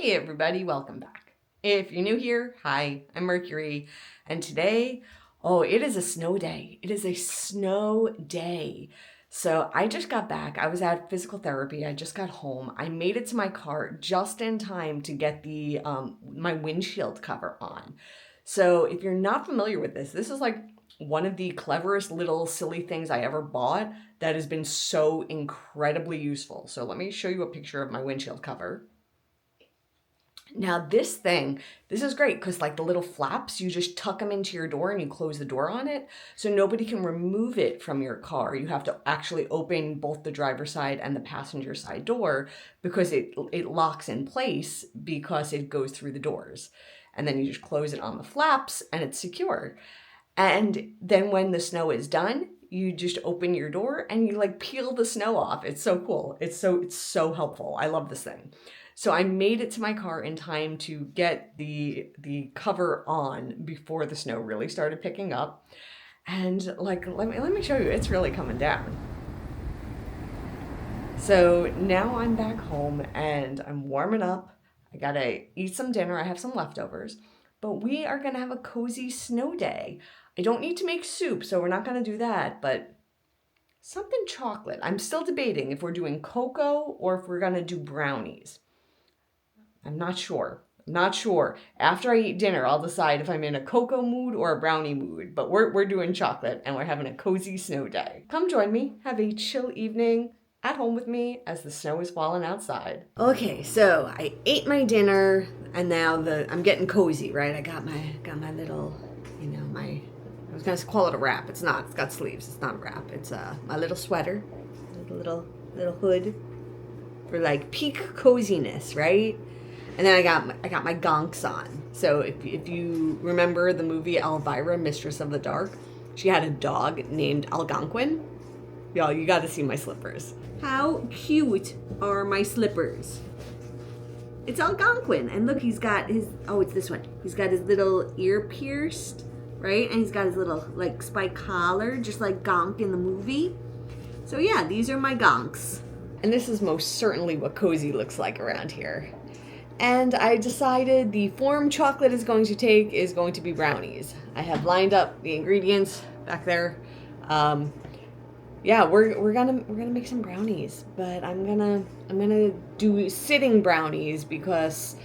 Hey everybody, welcome back. If you're new here, hi, I'm Mercury, and today, it is a snow day. It is a snow day. So I just got back. I was at physical therapy. I just got home. I made it to my car just in time to get the my windshield cover on. So if you're not familiar with this is like one of the cleverest little silly things I ever bought that has been so incredibly useful. So let me show you a picture of my windshield cover. Now this is great because like the little flaps, you just tuck them into your door and you close the door on it. So nobody can remove it from your car. You have to actually open both the driver's side and the passenger side door because it locks in place because it goes through the doors. And then you just close it on the flaps and it's secure. And then when the snow is done, you just open your door and you like peel the snow off. It's so cool. It's so helpful. I love this thing. So I made it to my car in time to get the cover on before the snow really started picking up. And like, let me show you, it's really coming down. So now I'm back home and I'm warming up. I gotta eat some dinner. I have some leftovers, but we are gonna have a cozy snow day. I don't need to make soup, so we're not gonna do that, but something chocolate. I'm still debating if we're doing cocoa or if we're gonna do brownies. I'm not sure. After I eat dinner, I'll decide if I'm in a cocoa mood or a brownie mood. But we're doing chocolate and we're having a cozy snow day. Come join me. Have a chill evening at home with me as the snow is falling outside. Okay, so I ate my dinner and now I'm getting cozy, right? I got my little, I was gonna call it a wrap. It's not. It's got sleeves. It's not a wrap. It's my little sweater, little hood for like peak coziness, right? And then I got my gonks on. So if you remember the movie Elvira, Mistress of the Dark, she had a dog named Algonquin. Y'all, you got to see my slippers. How cute are my slippers? It's Algonquin, and look, he's got it's this one. He's got his little ear pierced, right? And he's got his little like spike collar, just like Gonk in the movie. So yeah, these are my gonks. And this is most certainly what cozy looks like around here. And I decided the form chocolate is going to take is going to be brownies. I have lined up the ingredients back there. We're gonna make some brownies, but I'm gonna do sitting brownies because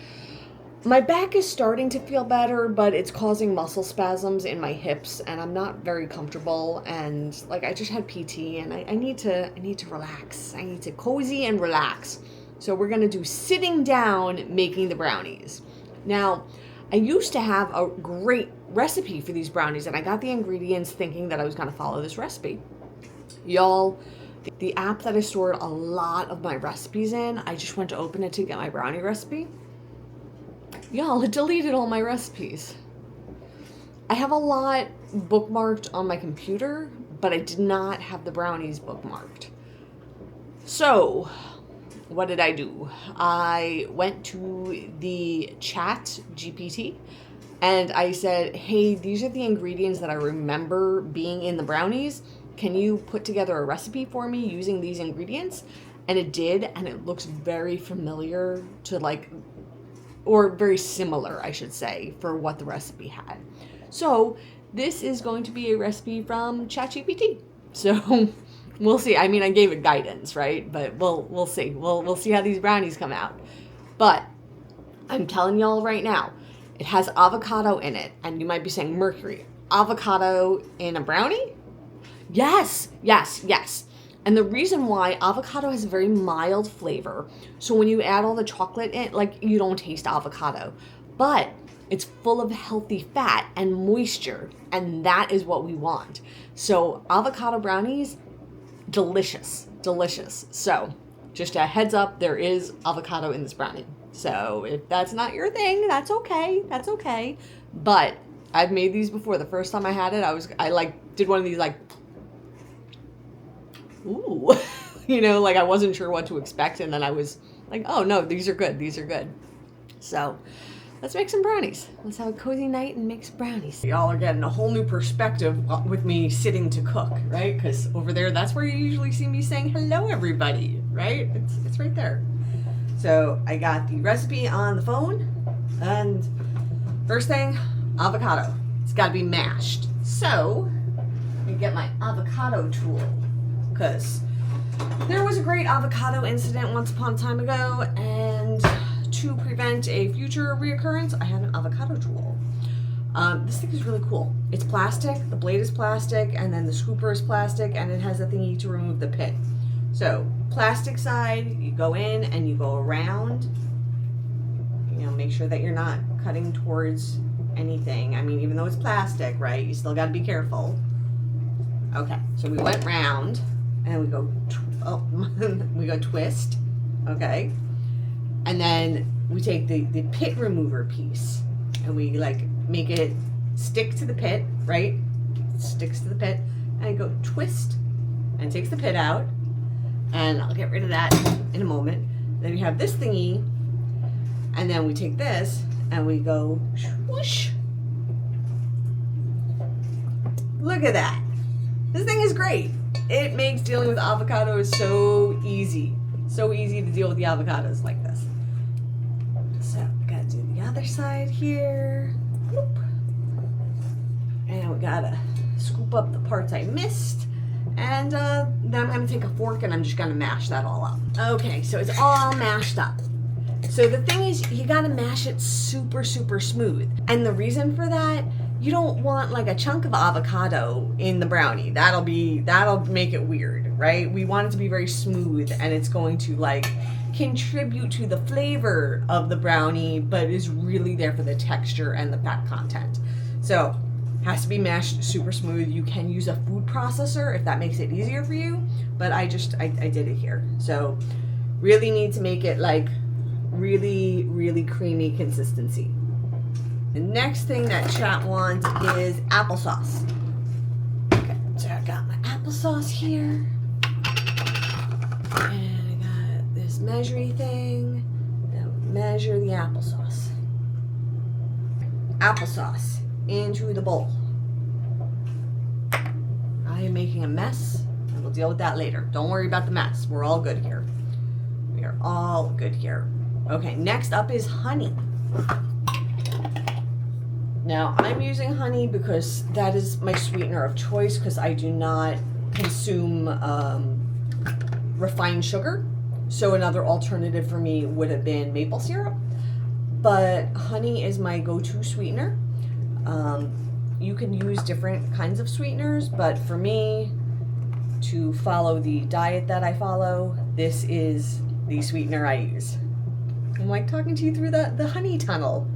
my back is starting to feel better, but it's causing muscle spasms in my hips, and I'm not very comfortable. And like I just had PT, and I need to relax. I need to cozy and relax. So we're gonna do sitting down making the brownies. Now, I used to have a great recipe for these brownies, and I got the ingredients thinking that I was gonna follow this recipe. Y'all, the app that I stored a lot of my recipes in, I just went to open it to get my brownie recipe. Y'all, it deleted all my recipes. I have a lot bookmarked on my computer, but I did not have the brownies bookmarked. So, what did I do? I went to the chat GPT and I said, hey, these are the ingredients that I remember being in the brownies. Can you put together a recipe for me using these ingredients? And it did, and it looks very familiar to or very similar, I should say, for what the recipe had. So this is going to be a recipe from ChatGPT. So we'll see. I mean, I gave it guidance, right? But we'll see. We'll see how these brownies come out. But I'm telling y'all right now, it has avocado in it. And you might be saying, Mercury, avocado in a brownie? Yes. And the reason why, avocado has a very mild flavor. So when you add all the chocolate in, you don't taste avocado. But it's full of healthy fat and moisture. And that is what we want. So avocado brownies, delicious. So just a heads up, there is avocado in this brownie. So if that's not your thing, that's okay. But I've made these before. The first time I had it, I did one of these ooh, I wasn't sure what to expect. And then I was like, oh no, these are good. So let's make some brownies. Let's have a cozy night and make some brownies. Y'all are getting a whole new perspective with me sitting to cook, right? Because over there, that's where you usually see me saying, hello, everybody, right? It's right there. So I got the recipe on the phone, and first thing, avocado. It's got to be mashed. So let me get my avocado tool, because there was a great avocado incident once upon a time ago, and to prevent a future reoccurrence, I have an avocado tool. This thing is really cool. It's plastic, the blade is plastic, and then the scooper is plastic, and it has a thingy to remove the pit. So, plastic side, you go in and you go around. You know, make sure that you're not cutting towards anything. I mean, even though it's plastic, right, you still got to be careful. Okay, so we went round, and we go, we go twist, okay? And then we take the pit remover piece, and we like make it stick to the pit, right? It sticks to the pit, and I go twist, and it takes the pit out. And I'll get rid of that in a moment. Then we have this thingy, and then we take this and we go whoosh. Look at that. This thing is great. It makes dealing with avocados so easy. So easy to deal with the avocados like this. So, gotta do the other side here. Bloop. And we gotta scoop up the parts I missed. And then I'm going to take a fork and I'm just going to mash that all up. Okay, so it's all mashed up. So the thing is, you got to mash it super, super smooth. And the reason for that, you don't want like a chunk of avocado in the brownie. That'll make it weird, right? We want it to be very smooth, and it's going to like contribute to the flavor of the brownie, but is really there for the texture and the fat content. So has to be mashed super smooth. You can use a food processor if that makes it easier for you, but I did it here. So really need to make it like really, really creamy consistency. The next thing that chat wants is applesauce. Okay, so I got my applesauce here, and I got this measuring thing. Now measure the applesauce. Applesauce into the bowl. I am making a mess, and we'll deal with that later. Don't worry about the mess. We're all good here. We are all good here. Okay, next up is honey. Now, I'm using honey because that is my sweetener of choice, because I do not consume refined sugar. So another alternative for me would have been maple syrup. But honey is my go-to sweetener. You can use different kinds of sweeteners, but for me, to follow the diet that I follow, this is the sweetener I use. I'm like talking to you through the honey tunnel.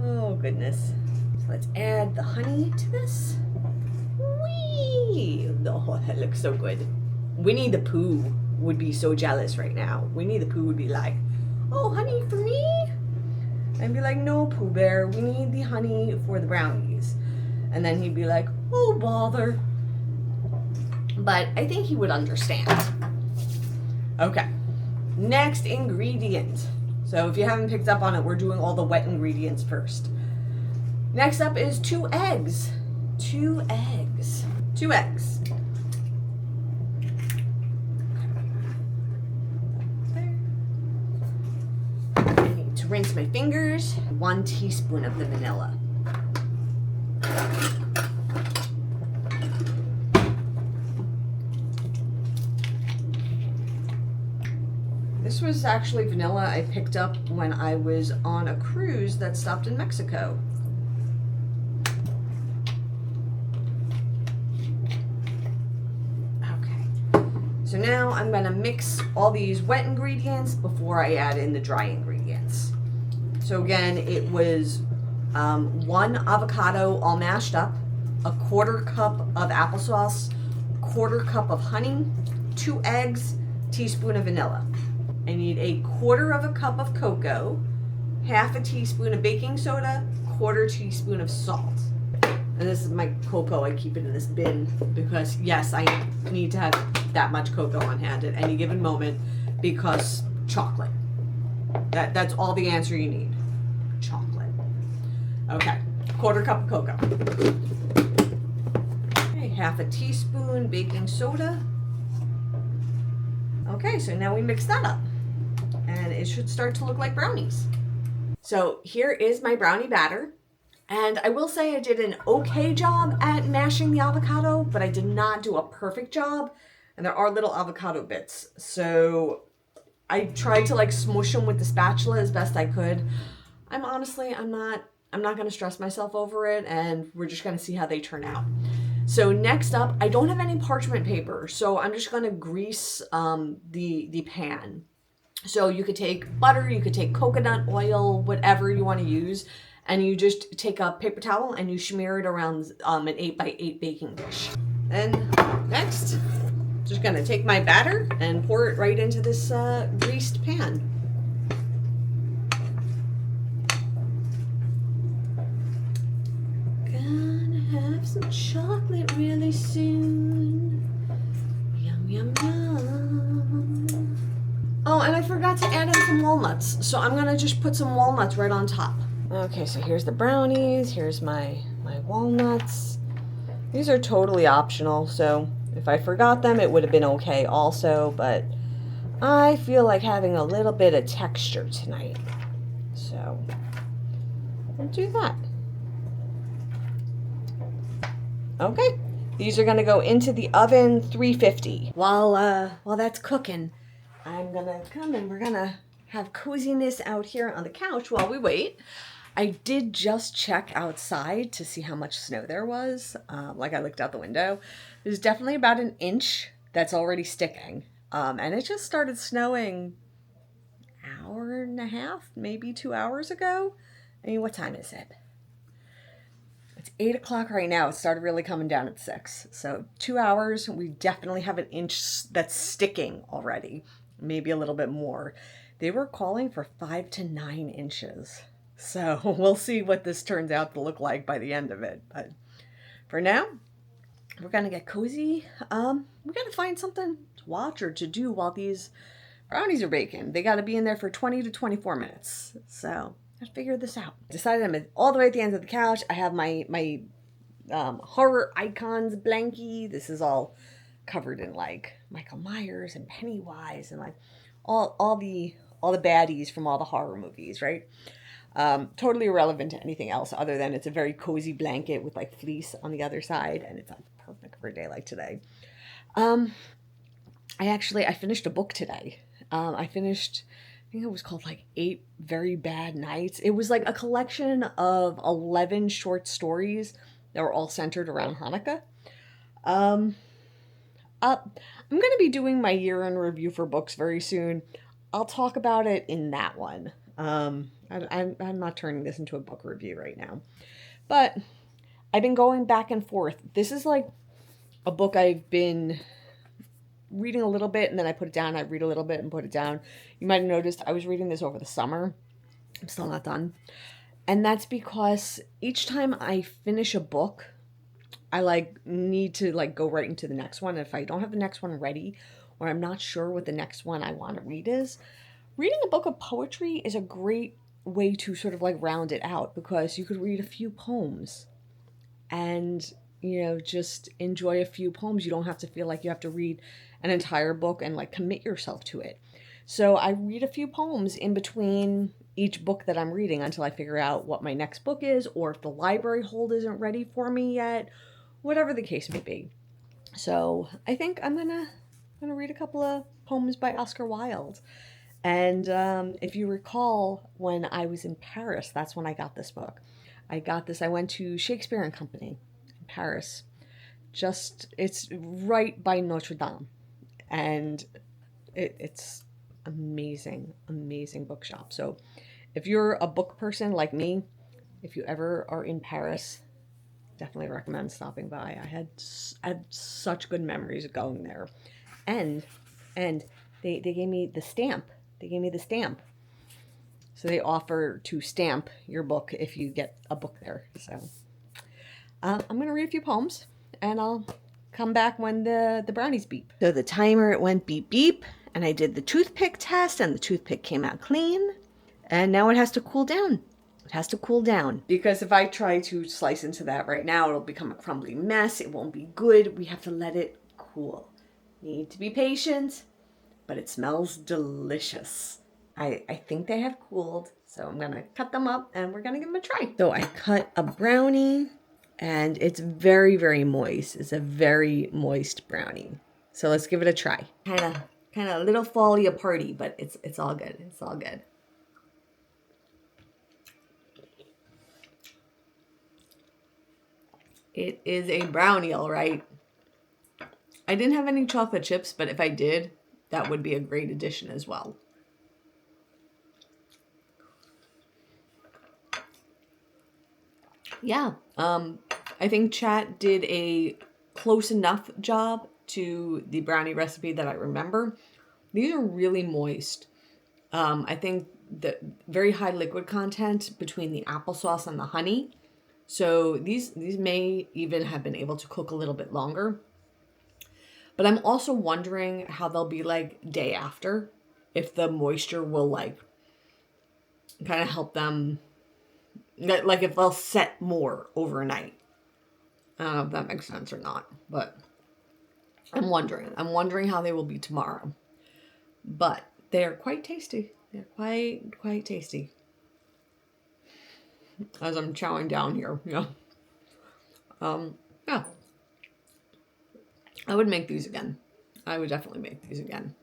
Oh goodness. So let's add the honey to this. Whee! Oh, that looks so good. Winnie the Pooh would be so jealous right now. Winnie the Pooh would be like, oh, honey for me? I'd be like, no, Pooh Bear, we need the honey for the brownies. And then he'd be like, oh, bother. But I think he would understand. Okay, next ingredient. So if you haven't picked up on it, we're doing all the wet ingredients first. Next up is 2 eggs. 2 eggs. 2 eggs. Rinse my fingers. 1 teaspoon of the vanilla. This was actually vanilla I picked up when I was on a cruise that stopped in Mexico. Okay, so now I'm gonna mix all these wet ingredients before I add in the dry ingredients. So again, it was 1 avocado all mashed up, a 1/4 cup of applesauce, 1/4 cup of honey, 2 eggs, teaspoon of vanilla. I need a 1/4 cup of cocoa, 1/2 teaspoon of baking soda, 1/4 teaspoon of salt. And this is my cocoa. I keep it in this bin because yes, I need to have that much cocoa on hand at any given moment because chocolate. That's all the answer you need. Chocolate. Okay, 1/4 cup of cocoa. Okay, 1/2 teaspoon baking soda. Okay, so now we mix that up and it should start to look like brownies. So here is my brownie batter. And I will say I did an okay job at mashing the avocado, but I did not do a perfect job. And there are little avocado bits. So I tried to like smush them with the spatula as best I could. I'm not going to stress myself over it, and we're just going to see how they turn out. So next up, I don't have any parchment paper, so I'm just going to grease the pan. So you could take butter, you could take coconut oil, whatever you want to use, and you just take a paper towel and you smear it around an 8x8 baking dish. And next, just going to take my batter and pour it right into this greased pan. Have some chocolate really soon. Yum, yum, yum. Oh, and I forgot to add in some walnuts. So I'm gonna just put some walnuts right on top. Okay, so here's the brownies. Here's my walnuts. These are totally optional, so if I forgot them, it would have been okay also, but I feel like having a little bit of texture tonight. So we'll do that. Okay, these are gonna go into the oven 350. While that's cooking, I'm gonna come and we're gonna have coziness out here on the couch while we wait. I did just check outside to see how much snow there was. Like I looked out the window. There's definitely about an inch that's already sticking. And it just started snowing an hour and a half, maybe 2 hours ago. I mean, what time is it? It's 8 o'clock right now. It started really coming down at 6. So 2 hours, we definitely have an inch that's sticking already. Maybe a little bit more. They were calling for 5 to 9 inches. So we'll see what this turns out to look like by the end of it. But for now, we're going to get cozy. We're going to find something to watch or to do while these brownies are baking. They got to be in there for 20 to 24 minutes. So let's figure this out. Decided I'm all the way at the end of the couch. I have my horror icons blankie. This is all covered in like Michael Myers and Pennywise and like all the baddies from all the horror movies, right? Totally irrelevant to anything else other than it's a very cozy blanket with like fleece on the other side, and it's perfect for a day like today. I finished a book today. I think it was called like 8 Very Bad Nights. It was like a collection of 11 short stories that were all centered around Hanukkah. I'm going to be doing my year-end review for books very soon. I'll talk about it in that one. I'm not turning this into a book review right now. But I've been going back and forth. This is like a book I've been reading a little bit and then I put it down. I read a little bit and put it down. You might have noticed I was reading this over the summer. I'm still not done. And that's because each time I finish a book, I like need to like go right into the next one. If I don't have the next one ready or I'm not sure what the next one I want to read is, reading a book of poetry is a great way to sort of like round it out because you could read a few poems and, you know, just enjoy a few poems. You don't have to feel like you have to read an entire book and like commit yourself to it. So I read a few poems in between each book that I'm reading until I figure out what my next book is, or if the library hold isn't ready for me yet, whatever the case may be. So I think I'm gonna read a couple of poems by Oscar Wilde. And if you recall, when I was in Paris, that's when I got this book. I went to Shakespeare and Company in Paris. It's right by Notre Dame. And it's amazing, amazing bookshop. So if you're a book person like me, if you ever are in Paris, definitely recommend stopping by. I had such good memories of going there. And they gave me the stamp. So they offer to stamp your book if you get a book there. So I'm going to read a few poems and I'll come back when the brownies beep. So the timer, it went beep beep, and I did the toothpick test and the toothpick came out clean. And now it has to cool down. It has to cool down. Because if I try to slice into that right now, it'll become a crumbly mess. It won't be good. We have to let it cool. Need to be patient. but it smells delicious. I think they have cooled, so I'm gonna cut them up and we're gonna give them a try. So I cut a brownie and it's very, very moist. It's a very moist brownie. So let's give it a try. Kind of a little folly a party, but it's all good. It's all good. It is a brownie, all right. I didn't have any chocolate chips, but if I did, that would be a great addition as well. Yeah, I think chat did a close enough job to the brownie recipe that I remember. These are really moist. I think the very high liquid content between the applesauce and the honey. So these may even have been able to cook a little bit longer. But I'm also wondering how they'll be like day after, if the moisture will like kind of help them, like if they'll set more overnight. I don't know if that makes sense or not, but I'm wondering. I'm wondering how they will be tomorrow. But they're quite tasty. They're quite tasty. As I'm chowing down here, yeah. Yeah. I would make these again. I would definitely make these again.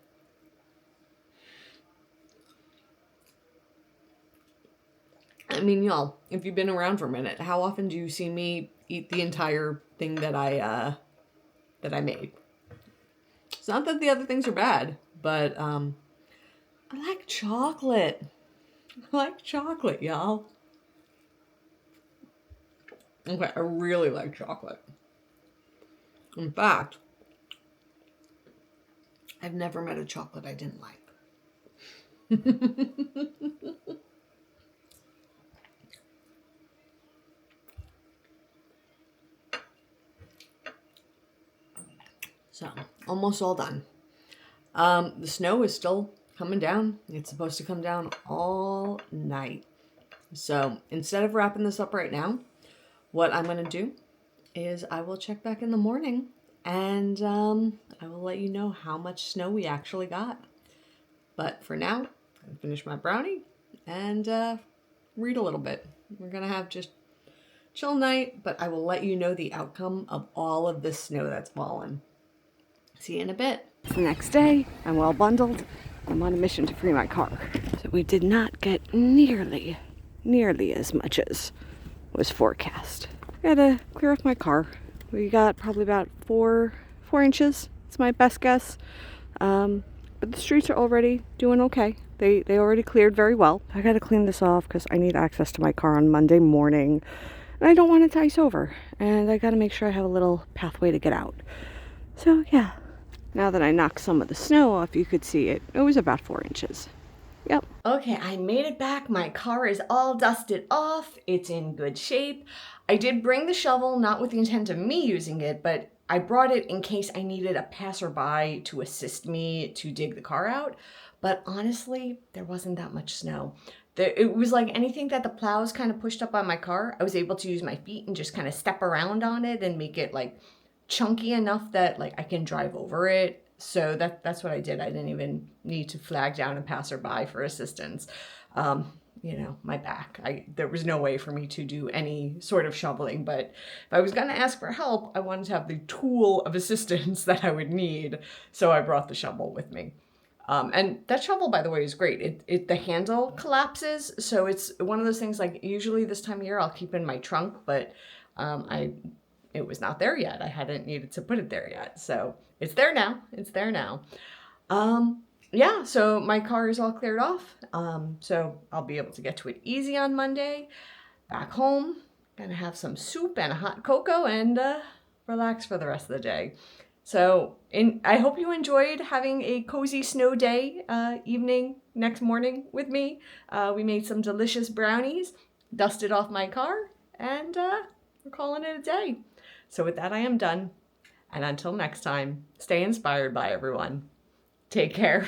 I mean, y'all, if you've been around for a minute, how often do you see me eat the entire thing that I made? It's not that the other things are bad, but I like chocolate. I like chocolate, y'all. Okay, I really like chocolate. In fact, I've never met a chocolate I didn't like. So, almost all done. The snow is still coming down. It's supposed to come down all night. So, instead of wrapping this up right now, what I'm going to do is I will check back in the morning and I will let you know how much snow we actually got. But for now, I'm going to finish my brownie and read a little bit. We're going to have just chill night, but I will let you know the outcome of all of this snow that's fallen. See you in a bit. It's the next day. I'm well bundled. I'm on a mission to free my car. So we did not get nearly as much as was forecast. I gotta clear off my car. We got probably about four inches. It's my best guess. But the streets are already doing okay. They already cleared very well. I gotta clean this off because I need access to my car on Monday morning. And I don't want it to ice over. And I gotta make sure I have a little pathway to get out. So yeah. Now that I knocked some of the snow off, you could see it. It was about 4 inches. Yep. Okay, I made it back. My car is all dusted off. It's in good shape. I did bring the shovel, not with the intent of me using it, but I brought it in case I needed a passerby to assist me to dig the car out. But honestly, there wasn't that much snow. It was like anything that the plows kind of pushed up on my car, I was able to use my feet and just kind of step around on it and make it like chunky enough that like I can drive over it. So that's what I did. I didn't even need to flag down a passerby for assistance. You know, my back. There was no way for me to do any sort of shoveling, but if I was going to ask for help, I wanted to have the tool of assistance that I would need. So I brought the shovel with me. And that shovel, by the way, is great. The handle collapses. So it's one of those things like usually this time of year I'll keep in my trunk, but it was not there yet. I hadn't needed to put it there yet. So it's there now. It's there now. Yeah, so my car is all cleared off. So I'll be able to get to it easy on Monday. Back home, gonna have some soup and a hot cocoa and relax for the rest of the day. So I hope you enjoyed having a cozy snow day, evening, next morning with me. We made some delicious brownies, dusted off my car, and we're calling it a day. So with that, I am done. And until next time, stay inspired by everyone. Take care.